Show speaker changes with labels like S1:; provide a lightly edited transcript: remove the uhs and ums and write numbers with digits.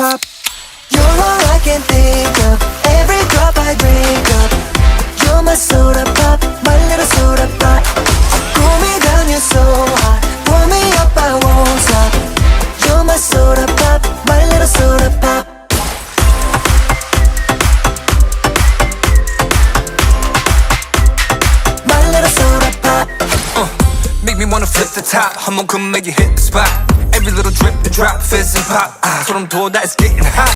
S1: pop. You're all I can think of, every drop I drink up. You're my soda pop, my little soda pop. Cool me down, you're so hot, pull me up, I won't stop. You're my soda pop, my little soda pop. My little soda pop.
S2: Make me wanna flip the top, 한번 come make you hit the spot. Every little drip, the drop, fizz and pop. 소름 돋아, it's getting hot.